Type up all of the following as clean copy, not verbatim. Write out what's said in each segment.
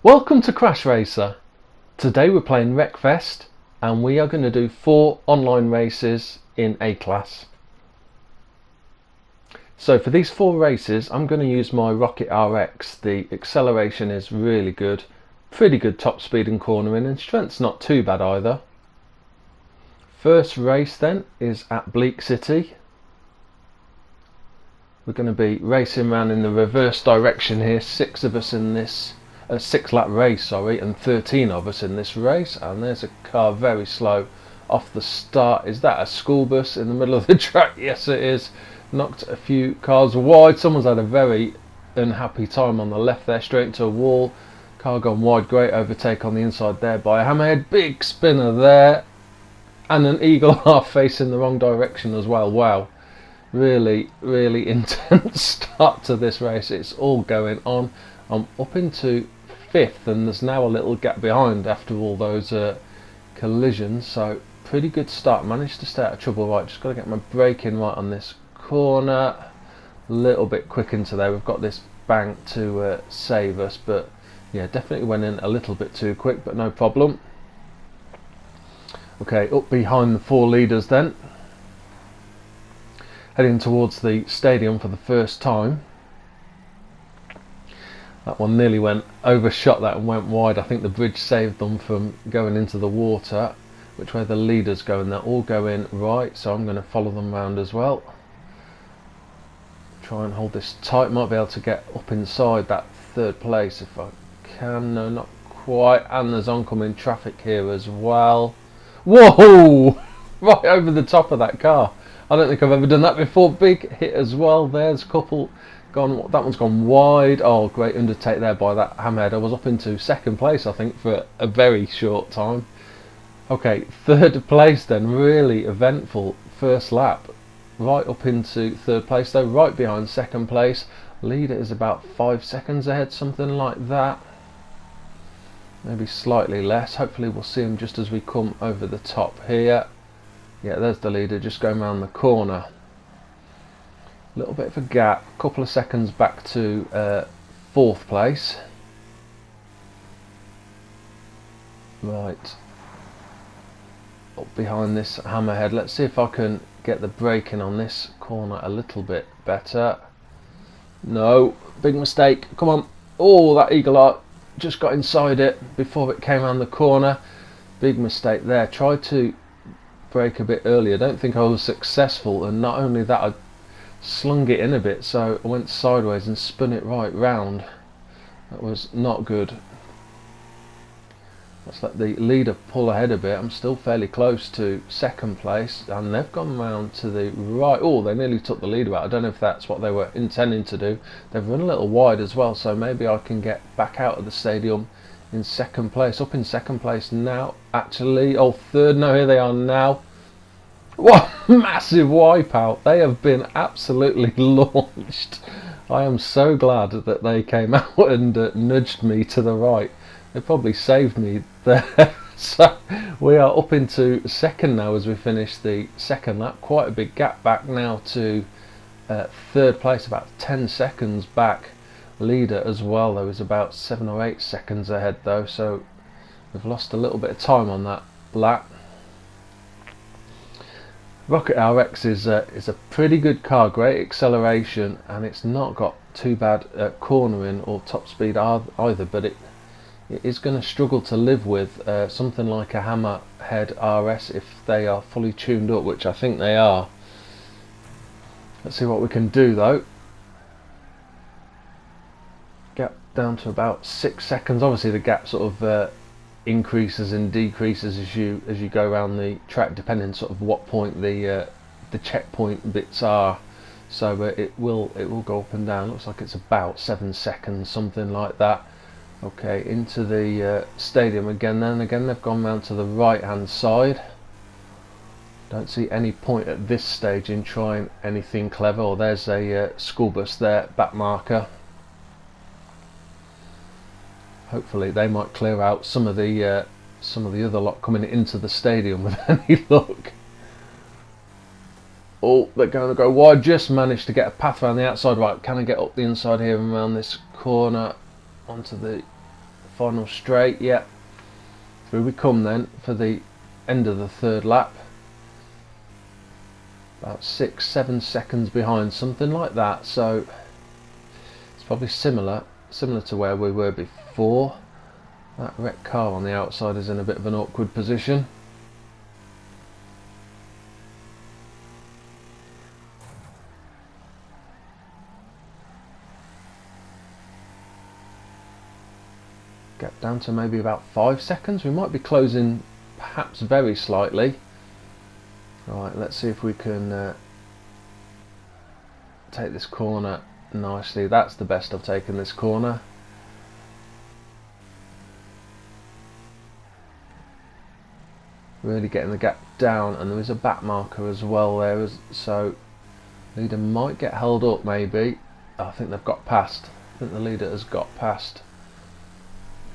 Welcome to CrashRacer. Today we're playing Wreckfest and we are going to do 4 online races in A class. So for these 4 races I'm going to use my Rocket RX. The acceleration is really good, pretty good top speed and cornering, and strength's not too bad either. First race then is at Bleak City. We're going to be racing around in the reverse direction here, 6 of us in this 6-lap race, and 13 of us in this race. And there's a car very slow off the start. Is that a school bus in the middle of the track? Yes it is. Knocked a few cars wide. Someone's had a very unhappy time on the left there, straight into a wall. Car gone wide. Great overtake on the inside there by a hammerhead. Big spinner there, and an eagle eye facing the wrong direction as well. Wow, really intense start to this race. It's all going on. I'm up into 5th and there's now a little gap behind after all those collisions, so pretty good start. Managed to stay out of trouble. Right, just got to get my braking right on this corner. A little bit quick into there. We've got this bank to save us, but yeah, definitely went in a little bit too quick, but no problem. Okay, up behind the 4 leaders then, heading towards the stadium for the first time. That one nearly overshot that and went wide. I think the bridge saved them from going into the water. Which way the leaders going? They're all going right, so I'm going to follow them round as well. Try and hold this tight. Might be able to get up inside that 3rd place if I can. No, not quite. And there's oncoming traffic here as well. Whoa! Right over the top of that car. I don't think I've ever done that before. Big hit as well. There's a couple gone. That one's gone wide. Oh, great undertake there by that hammerhead. I was up into 2nd place, I think, for a very short time. Okay, 3rd place then. Really eventful first lap. Right up into 3rd place though. Right behind 2nd place. Leader is about 5 seconds ahead, something like that. Maybe slightly less. Hopefully we'll see him just as we come over the top here. Yeah, there's the leader just going around the corner. A little bit of a gap, a couple of seconds back to 4th place. Right, up behind this hammerhead. Let's see if I can get the braking on this corner a little bit better. No, big mistake. Come on. Oh, that eagle eye just got inside it before it came around the corner. Big mistake there. Tried to brake a bit earlier. Don't think I was successful, and not only that, I slung it in a bit, so I went sideways and spun it right round. That was not good. Let's let the leader pull ahead a bit. I'm still fairly close to 2nd place, and they've gone round to the right. Oh, they nearly took the leader out. I don't know if that's what they were intending to do. They've run a little wide as well, so maybe I can get back out of the stadium in 2nd place. Up in 2nd place now, actually. Oh, 3rd. No, here they are now. What massive wipeout. They have been absolutely launched. I am so glad that they came out and nudged me to the right. They probably saved me there. So we are up into 2nd now as we finish the 2nd lap. Quite a big gap back now to 3rd place, about 10 seconds back. Leader as well, there was about 7 or 8 seconds ahead though, so we've lost a little bit of time on that lap. Rocket RX is a pretty good car, great acceleration, and it's not got too bad cornering or top speed either, but it is going to struggle to live with something like a hammerhead RS if they are fully tuned up, which I think they are. Let's see what we can do though. Gap down to about 6 seconds. Obviously the gap sort of increases and decreases as you go around the track, depending sort of what point the checkpoint bits are. So it will go up and down. Looks like it's about 7 seconds, something like that. Okay, into the stadium again. Then again, they've gone round to the right hand side. Don't see any point at this stage in trying anything clever. Oh, there's a school bus there, back marker. Hopefully they might clear out some of the other lot coming into the stadium with any luck. Oh, they're going to go wide. Just managed to get a path around the outside. Right, can I get up the inside here and around this corner onto the final straight. Yeah, through we come then for the end of the third lap. About 6-7 seconds behind, something like that. So it's probably similar to where we were before. That wrecked car on the outside is in a bit of an awkward position. Get down to maybe about 5 seconds. We might be closing perhaps very slightly. Right, let's see if we can take this corner nicely. That's the best I've taken this corner. Really getting the gap down, and there is a back marker as well there, so leader might get held up maybe. I think they've got past. I think the leader has got past.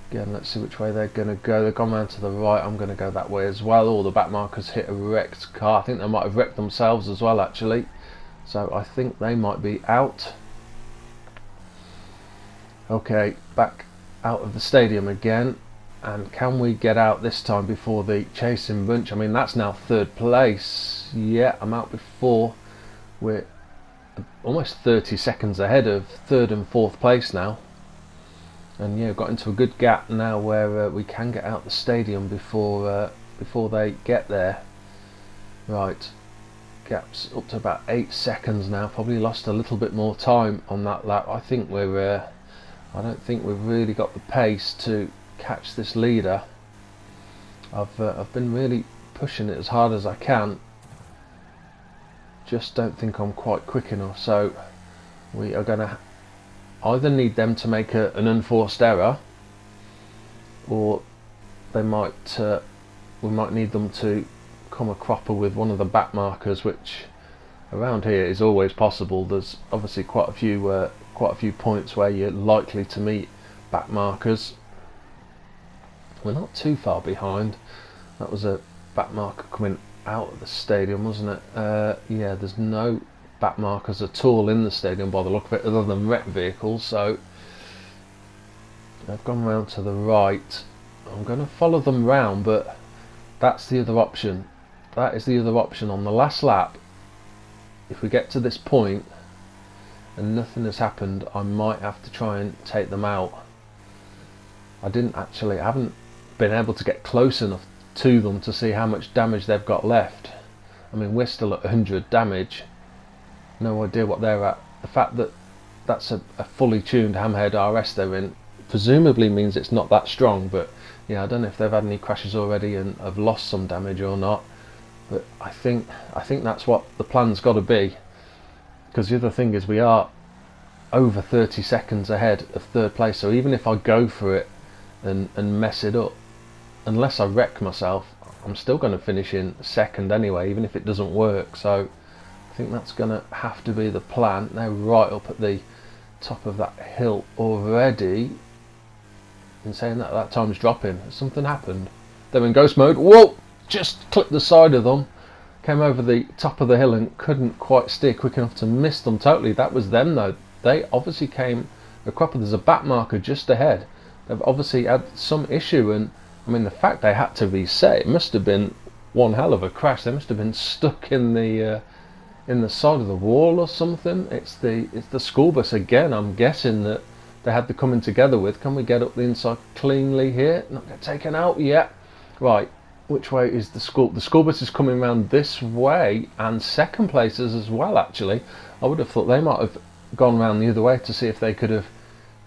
Again, let's see which way they're going to go. They've gone round to the right. I'm going to go that way as well. All the back markers hit a wrecked car. I think they might have wrecked themselves as well actually. So I think they might be out. Okay, back out of the stadium again. And can we get out this time before the chasing bunch? I mean, that's now third place. Yeah, I'm out before. We're almost 30 seconds ahead of third and fourth place now. And yeah, got into a good gap now where we can get out the stadium before they get there. Right, gap's up to about 8 seconds now. Probably lost a little bit more time on that lap. I think we're I don't think we've really got the pace to catch this leader. I've been really pushing it as hard as I can. Just don't think I'm quite quick enough. So we are going to either need them to make an unforced error, or we might need them to come a cropper with one of the back markers, which around here is always possible. There's obviously quite a few points where you're likely to meet back markers. We're not too far behind. That was a back marker coming out of the stadium, wasn't it? Yeah, there's no back markers at all in the stadium by the look of it, other than wrecked vehicles. So they've gone round to the right. I'm going to follow them round, but that's the other option. That is the other option on the last lap. If we get to this point and nothing has happened, I might have to try and take them out. I haven't been able to get close enough to them to see how much damage they've got left. I mean, we're still at 100 damage. No idea what they're at. The fact that that's a fully tuned hammerhead RS they're in presumably means it's not that strong, but yeah, I don't know if they've had any crashes already and have lost some damage or not. But I think that's what the plan's got to be, because the other thing is we are over 30 seconds ahead of third place. So even if I go for it and mess it up, unless I wreck myself, I'm still going to finish in second anyway, even if it doesn't work. So I think that's going to have to be the plan. They're right up at the top of that hill already. In saying that, that time's dropping. Has something happened? They're in ghost mode. Whoa! Just clipped the side of them. Came over the top of the hill and couldn't quite steer quick enough to miss them totally. That was them though. They obviously came a cropper. There's a back marker just ahead. They've obviously had some issue, and I mean the fact they had to reset, it must have been one hell of a crash. They must have been stuck in the side of the wall or something. It's the school bus again. I'm guessing that they had the coming together with. Can we get up the inside cleanly here? Not get taken out yet. Right, which way is the school? The school bus is coming around this way, and second places as well actually. I would have thought they might have gone round the other way to see if they could have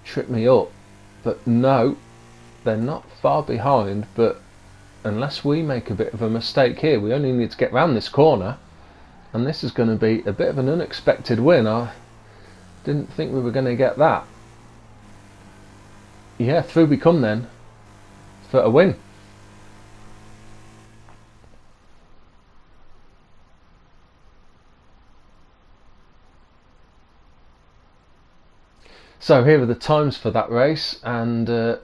tripped me up, but no, they're not far behind. But unless we make a bit of a mistake here, we only need to get round this corner, and this is going to be a bit of an unexpected win. I didn't think we were going to get that. Yeah, through we come then for a win. So here are the times for that race, and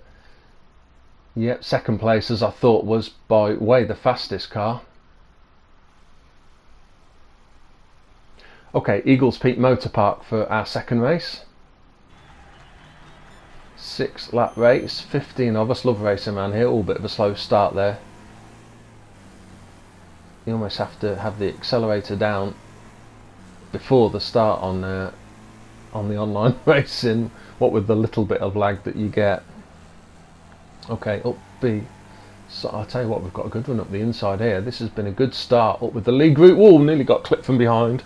yep, second place, as I thought, was by way the fastest car. Okay, Eagles Peak Motor Park for our second race. 6-lap race, 15 of us. Love racing around here. All bit of a slow start there. You almost have to have the accelerator down before the start on the online racing, what with the little bit of lag that you get. Okay, up B. So I'll tell you what, we've got a good run up the inside here. This has been a good start up with the lead group. Whoa, nearly got clipped from behind.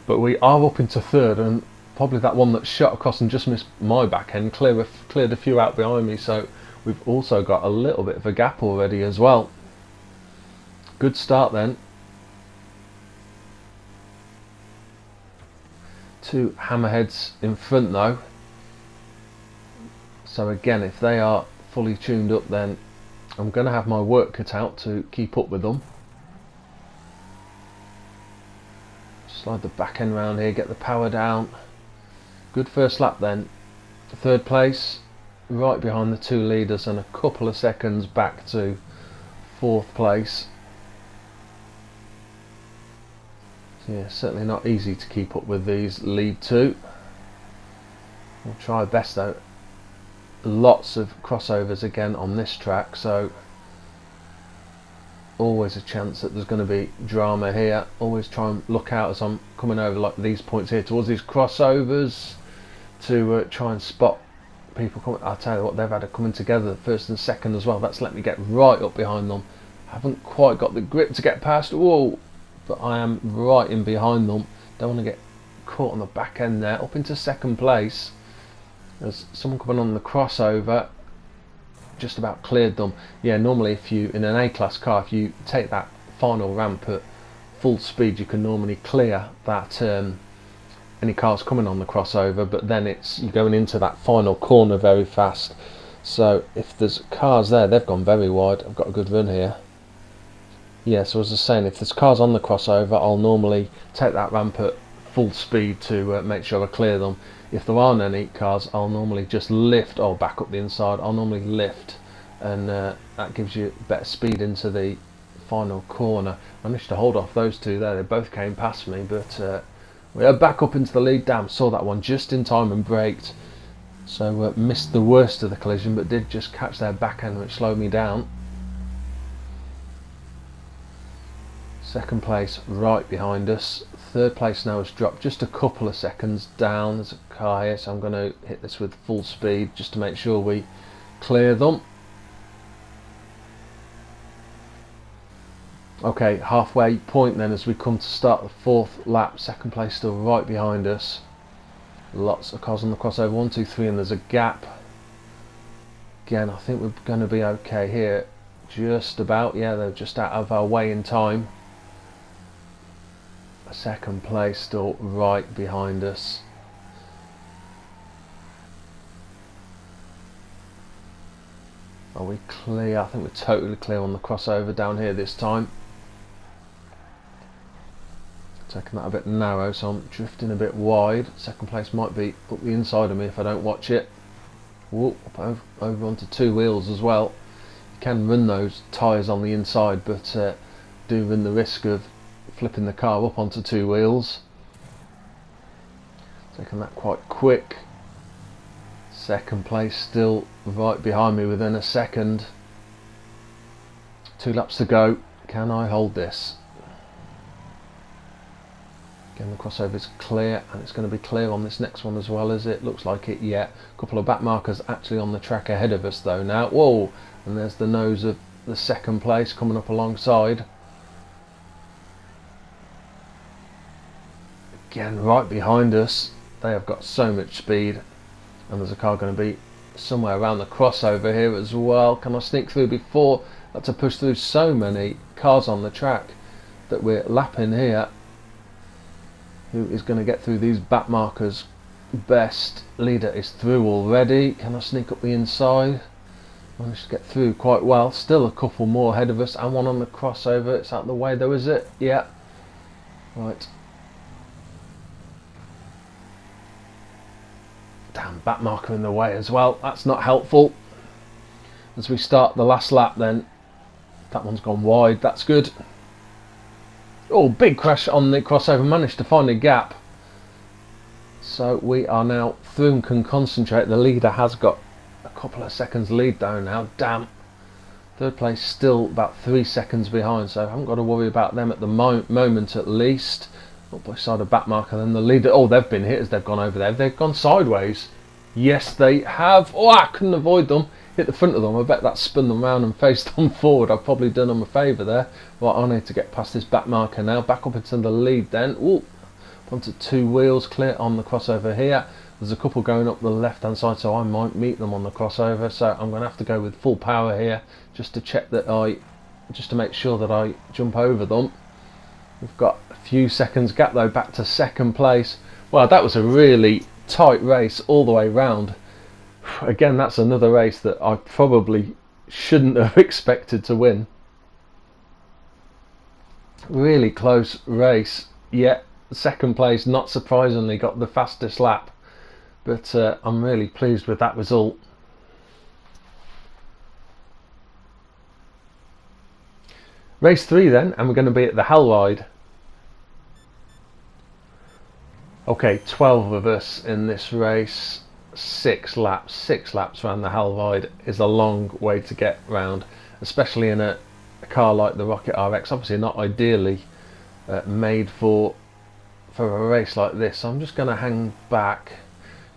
But we are up into third, and probably that one that shot across and just missed my back end cleared a few out behind me, so we've also got a little bit of a gap already as well. Good start then. 2 hammerheads in front though, so again, if they are fully tuned up, then I'm going to have my work cut out to keep up with them. Slide the back end round here, get the power down. Good first lap then. 3rd place, right behind the 2 leaders, and a couple of seconds back to 4th place. Yeah, certainly not easy to keep up with these lead 2. We'll try best though. Lots of crossovers again on this track, so always a chance that there's going to be drama here. Always try and look out as I'm coming over like these points here towards these crossovers to try and spot people coming. I'll tell you what, they've had it coming together, 1st and 2nd as well. That's let me get right up behind them. Haven't quite got the grip to get past. Whoa! But I am right in behind them. Don't want to get caught on the back end there. Up into 2nd place. There's someone coming on the crossover. Just about cleared them. Yeah, normally if you, in an A-class car, if you take that final ramp at full speed, you can normally clear that any cars coming on the crossover, but then you're going into that final corner very fast. So if there's cars there, they've gone very wide. I've got a good run here. Yeah, so as I was saying, if there's cars on the crossover, I'll normally take that ramp at full speed to make sure I clear them. If there aren't any cars, I'll normally just lift, or back up the inside, I'll normally lift, and that gives you better speed into the final corner. I managed to hold off those 2 there. They both came past me, but we are back up into the lead. Damn, saw that one just in time and braked. So missed the worst of the collision, but did just catch their back end, which slowed me down. 2nd place right behind us. 3rd place now has dropped just a couple of seconds down. There's a car here, so I'm going to hit this with full speed just to make sure we clear them. Okay, halfway point then as we come to start the 4th lap. 2nd place still right behind us. Lots of cars on the crossover. 1, 2, 3, and there's a gap. Again, I think we're going to be okay here. Just about, yeah, they're just out of our way in time. 2nd place still right behind us. Are we clear? I think we're totally clear on the crossover down here this time. Taking that a bit narrow, so I'm drifting a bit wide. 2nd place might be up the inside of me if I don't watch it. Whoop, up over onto 2 wheels as well. You can run those tyres on the inside, but do run the risk of flipping the car up onto 2 wheels. Taking that quite quick. 2nd place still right behind me within a second. 2 laps to go. Can I hold this? Again, the crossover is clear, and it's going to be clear on this next one as well, as it looks like it yet. A couple of back markers actually on the track ahead of us though now. Whoa! And there's the nose of the 2nd place coming up alongside. Again, right behind us. They have got so much speed, and there's a car going to be somewhere around the crossover here as well. Can I sneak through before? Had to push through so many cars on the track that we're lapping here. Who is going to get through these back markers best? Leader is through already. Can I sneak up the inside? Managed to get through quite well. Still a couple more ahead of us, and one on the crossover. It's out of the way though, is it? Yeah. Right. Damn, back marker in the way as well. That's not helpful. As we start the last lap then. That one's gone wide. That's good. Oh, big crash on the crossover. Managed to find a gap. So we are now through and can concentrate. The leader has got a couple of seconds lead though now. Damn. Third place still about 3 seconds behind, so I haven't got to worry about them at the moment at least. Up beside a back marker, then the leader. Oh, they've been hit as they've gone over there. They've gone sideways. Yes, they have. Oh, I couldn't avoid them. Hit the front of them. I bet that spun them round and faced them forward. I've probably done them a favour there. Right, I need to get past this back marker now. Back up into the lead then. Ooh, onto 2 wheels, clear on the crossover here. There's a couple going up the left hand side, so I might meet them on the crossover. So I'm going to have to go with full power here, just to check that just to make sure that I jump over them. We've got a few seconds gap though, back to second place. Well, that was a really tight race all the way round. Again, that's another race that I probably shouldn't have expected to win. Really close race. Yeah, second place, not surprisingly, got the fastest lap. But I'm really pleased with that result. Race 3 then, and we're going to be at the Hell Ride. Okay, 12 of us in this race, 6 laps. 6 laps around the Hell Ride is a long way to get round, especially in a car like the Rocket RX. Obviously not ideally made for a race like this. So I'm just going to hang back,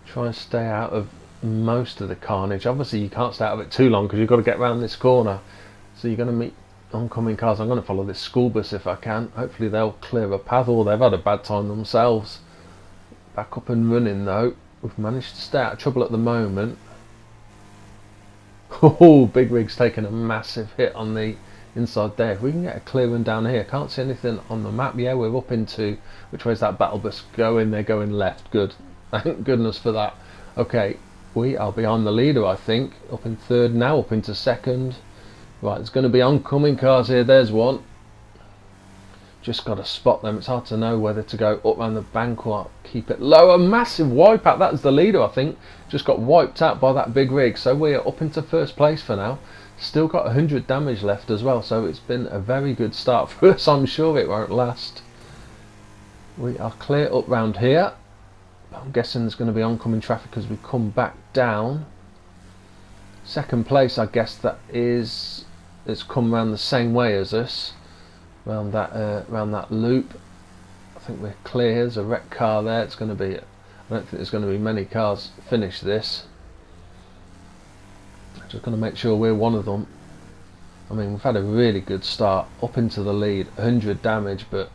try and stay out of most of the carnage. Obviously you can't stay out of it too long because you've got to get around this corner. So you're going to meet oncoming cars. I'm going to follow this school bus if I can. Hopefully they'll clear a path, or they've had a bad time themselves. Back up and running though. We've managed to stay out of trouble at the moment. Oh, Big Rig's taken a massive hit on the inside there. If we can get a clear run down here. Can't see anything on the map. Yeah, we're up into, which way is that battle bus going? They're going left. Good. Thank goodness for that. Okay, we are behind the leader, I think. Up in third now, up into second. Right, there's going to be oncoming cars here. There's one. Just got to spot them. It's hard to know whether to go up around the bank or keep it low. A massive wipeout. That's the leader, I think. Just got wiped out by that Big Rig. So we are up into first place for now. Still got 100 damage left as well. So it's been a very good start for us. I'm sure it won't last. We are clear up round here. I'm guessing there's going to be oncoming traffic as we come back down. Second place, I guess that is, it's come round the same way as us. Around that loop. I think we're clear. There's a wrecked car there. It's going to be, I don't think there's going to be many cars finish this. Just going to make sure we're one of them. I mean, we've had a really good start up into the lead, 100 damage, but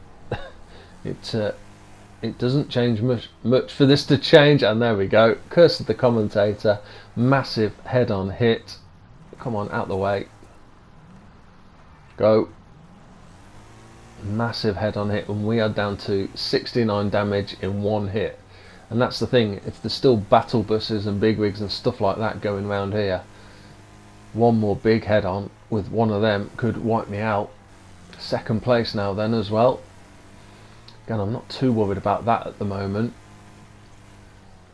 it doesn't change much for this to change. And there we go, curse of the commentator, massive head-on hit. Come on, out the way, go. Massive head-on hit, and we are down to 69 damage in one hit. And that's the thing, if there's still battle buses and Big Rigs and stuff like that going around here, one more big head-on with one of them could wipe me out. Second place now then as well. Again, I'm not too worried about that at the moment.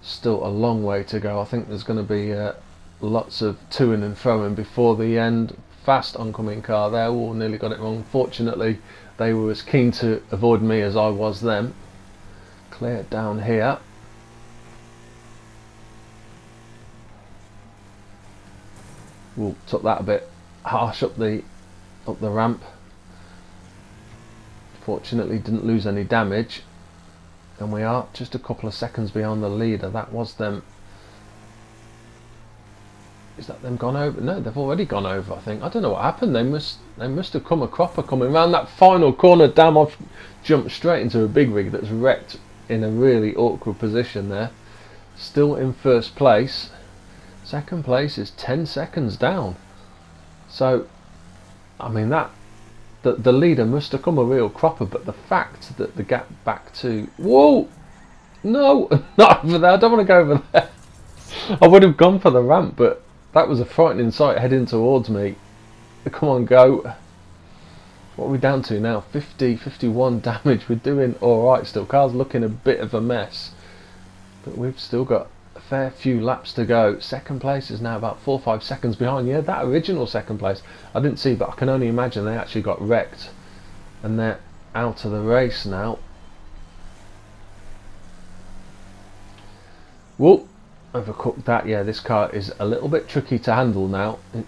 Still a long way to go. I think there's going to be lots of to-ing and fro-ing before the end. Fast oncoming car there. Oh, nearly got it wrong. Fortunately, they were as keen to avoid me as I was them. Clear down here. Ooh, took that a bit harsh up the ramp. Fortunately, didn't lose any damage, and we are just a couple of seconds behind the leader. That was them. Is that them gone over? No, they've already gone over, I think. I don't know what happened. They must have come a cropper coming around that final corner. Damn, I've jumped straight into a Big Rig that's wrecked in a really awkward position there. Still in first place. Second place is 10 seconds down. So, I mean, that the leader must have come a real cropper, but the fact that the gap back to... Whoa! No! Not over there. I don't want to go over there. I would have gone for the ramp, but that was a frightening sight heading towards me. Come on, go. What are we down to now? 50, 51 damage. We're doing alright still. Car's looking a bit of a mess, but we've still got a fair few laps to go. Second place is now about 4 or 5 seconds behind. Yeah, that original second place I didn't see, but I can only imagine they actually got wrecked and they're out of the race now. Whoa, overcooked that. Yeah, this car is a little bit tricky to handle now. It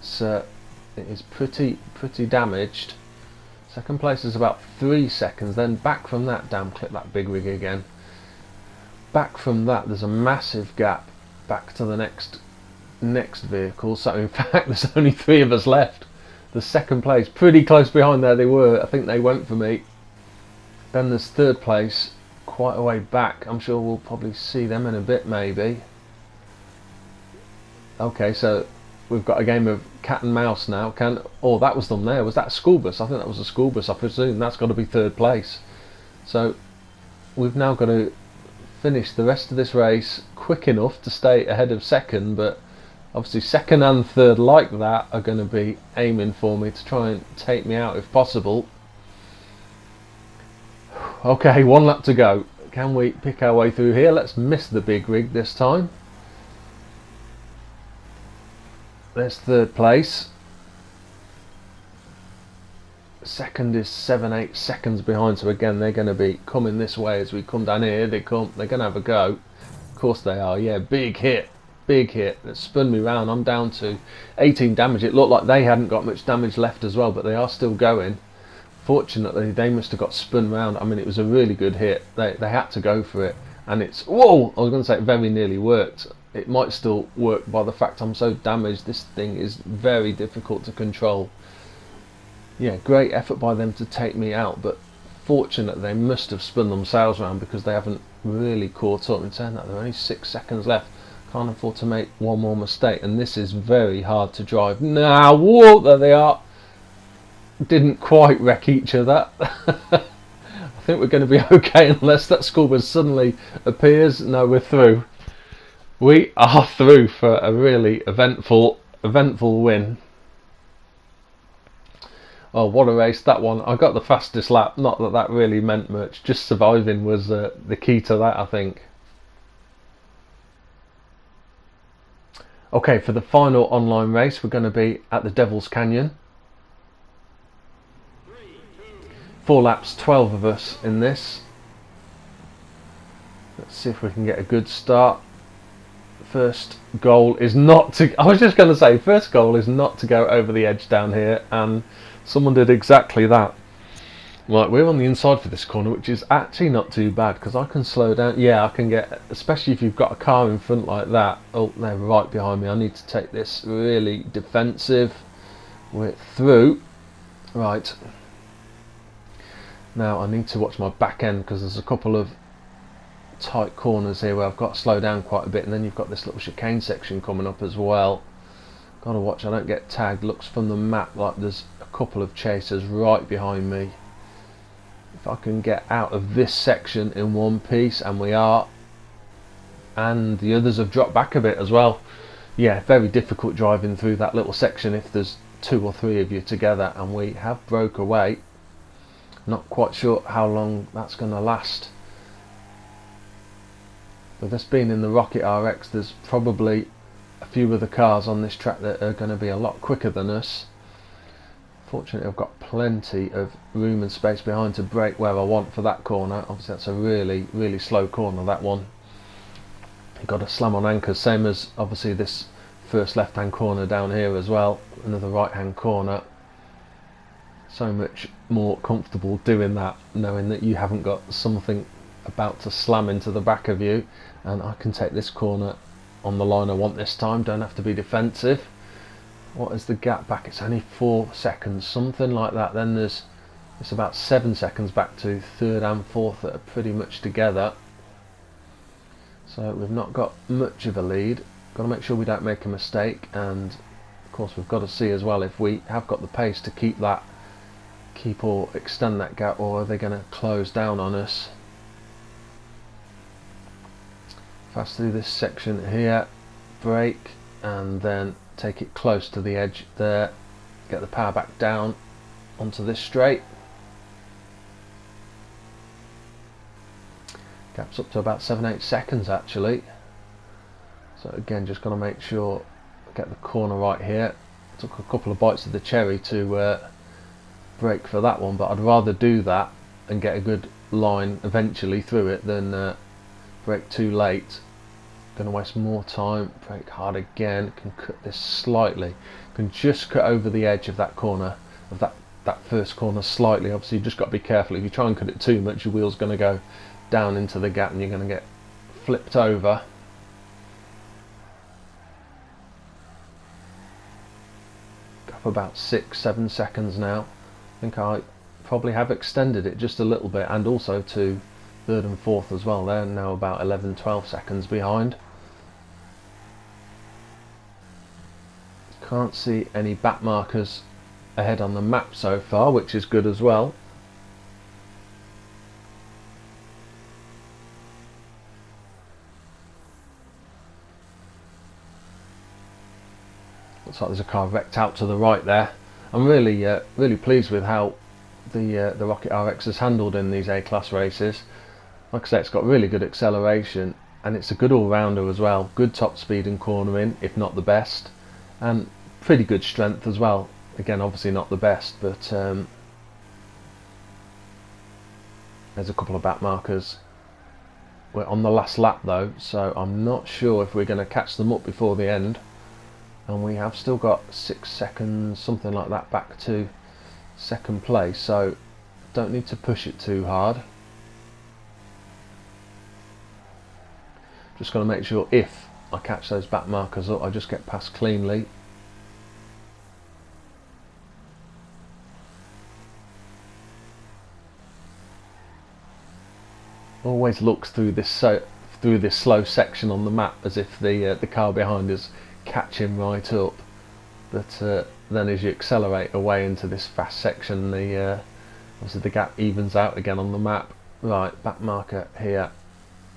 is pretty damaged. Second place is about 3 seconds. Then back from that, damn, clip that big rig again. Back from that, there's a massive gap back to the next vehicle. So in fact, there's only 3 of us left. The second place, pretty close behind there they were. I think they went for me. Then there's third place, quite a way back. I'm sure we'll probably see them in a bit, maybe. Okay, so we've got a game of cat and mouse now. Oh, that was them there. Was that a school bus? I think that was a school bus. I presume that's got to be third place. So we've now got to finish the rest of this race quick enough to stay ahead of second, but obviously second and third like that are going to be aiming for me to try and take me out if possible. Okay, 1 lap to go. Can we pick our way through here? Let's miss the big rig this time. There's third place. Second is 7-8 seconds behind, so again they're going to be coming this way as we come down here. They're going to have a go. Of course they are. Yeah, big hit. It spun me round. I'm down to 18 damage. It looked like they hadn't got much damage left as well, but they are still going. Fortunately, they must have got spun round. I mean, it was a really good hit. They had to go for it, and it's, whoa, I was going to say it very nearly worked. It might still work by the fact I'm so damaged. This thing is very difficult to control. Yeah, great effort by them to take me out, but fortunately they must have spun themselves around because they haven't really caught up. In saying that, there are only 6 seconds left. Can't afford to make one more mistake, and this is very hard to drive. Now, whoa, there they are. Didn't quite wreck each other. I think we're going to be okay unless that school bus suddenly appears. No, we're through. We are through for a really eventful win. Oh, what a race that one. I got the fastest lap. Not that that really meant much. Just surviving was the key to that, I think. Okay, for the final online race, we're going to be at the Devil's Canyon. 4 laps, 12 of us in this. Let's see if we can get a good start. First goal is not to, I was just going to say, first goal is not to go over the edge down here, and someone did exactly that. Right, we're on the inside for this corner, which is actually not too bad because I can slow down. Yeah, I can get, especially if you've got a car in front like that. Oh, they're right behind me. I need to take this really defensive. We're through. Right. Now I need to watch my back end because there's a couple of tight corners here where I've got to slow down quite a bit, and then you've got this little chicane section coming up as well. Got to watch I don't get tagged. Looks from the map like there's a couple of chasers right behind me. If I can get out of this section in one piece, and we are, and the others have dropped back a bit as well. Yeah, very difficult driving through that little section if there's 2 or 3 of you together, and we have broke away. Not quite sure how long that's going to last. With us being in the Rocket RX, there's probably a few other cars on this track that are going to be a lot quicker than us. Fortunately, I've got plenty of room and space behind to brake where I want for that corner. Obviously, that's a really slow corner, that one. You've got to slam on anchors, same as obviously this first left-hand corner down here as well. Another right-hand corner. So much more comfortable doing that, knowing that you haven't got something about to slam into the back of you, and I can take this corner on the line I want this time. Don't have to be defensive. What is the gap back? It's only 4 seconds, something like that. Then it's about 7 seconds back to third and fourth that are pretty much together. So we've not got much of a lead. Got to make sure we don't make a mistake, and of course we've got to see as well if we have got the pace to keep or extend that gap, or are they going to close down on us. Fast through this section here, brake, and then take it close to the edge there, get the power back down onto this straight. Gap's up to about 7-8 seconds actually. So again, just got to make sure I get the corner right here. Took a couple of bites of the cherry to brake for that one, but I'd rather do that and get a good line eventually through it than brake too late. Going to waste more time. Brake hard again. Can cut this slightly. Can just cut over the edge of that corner, of that first corner slightly. Obviously, you've just got to be careful. If you try and cut it too much, your wheel's going to go down into the gap and you're going to get flipped over. Got about 6-7 seconds now. I think I probably have extended it just a little bit, and also to third and fourth as well. They're now about 11-12 seconds behind. Can't see any back markers ahead on the map so far, which is good as well. Looks like there's a car wrecked out to the right there. I'm really pleased with how the Rocket RX has handled in these A-class races. Like I say, it's got really good acceleration, and it's a good all-rounder as well. Good top speed and cornering, if not the best, and pretty good strength as well. Again, obviously not the best, but there's a couple of back markers. We're on the last lap though, so I'm not sure if we're going to catch them up before the end. And we have still got 6 seconds, something like that, back to second place, so don't need to push it too hard. Just got to make sure if I catch those back markers up, I just get past cleanly. Always looks through this slow section on the map as if the car behind us catch him right up, but then as you accelerate away into this fast section, obviously the gap evens out again on the map. Right, back marker here.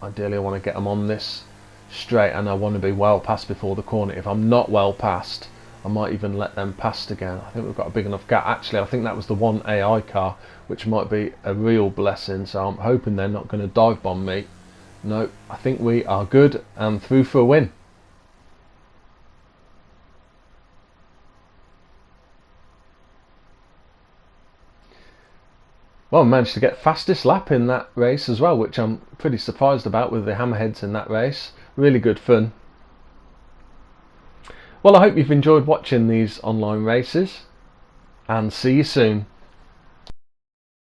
Ideally I want to get them on this straight, and I want to be well past before the corner. If I'm not well past, I might even let them past again. I think we've got a big enough gap. Actually, I think that was the one AI car, which might be a real blessing, so I'm hoping they're not going to dive bomb me. No, I think we are good and through for a win. Well, I managed to get fastest lap in that race as well, which I'm pretty surprised about with the hammerheads in that race. Really good fun. Well, I hope you've enjoyed watching these online races, and see you soon.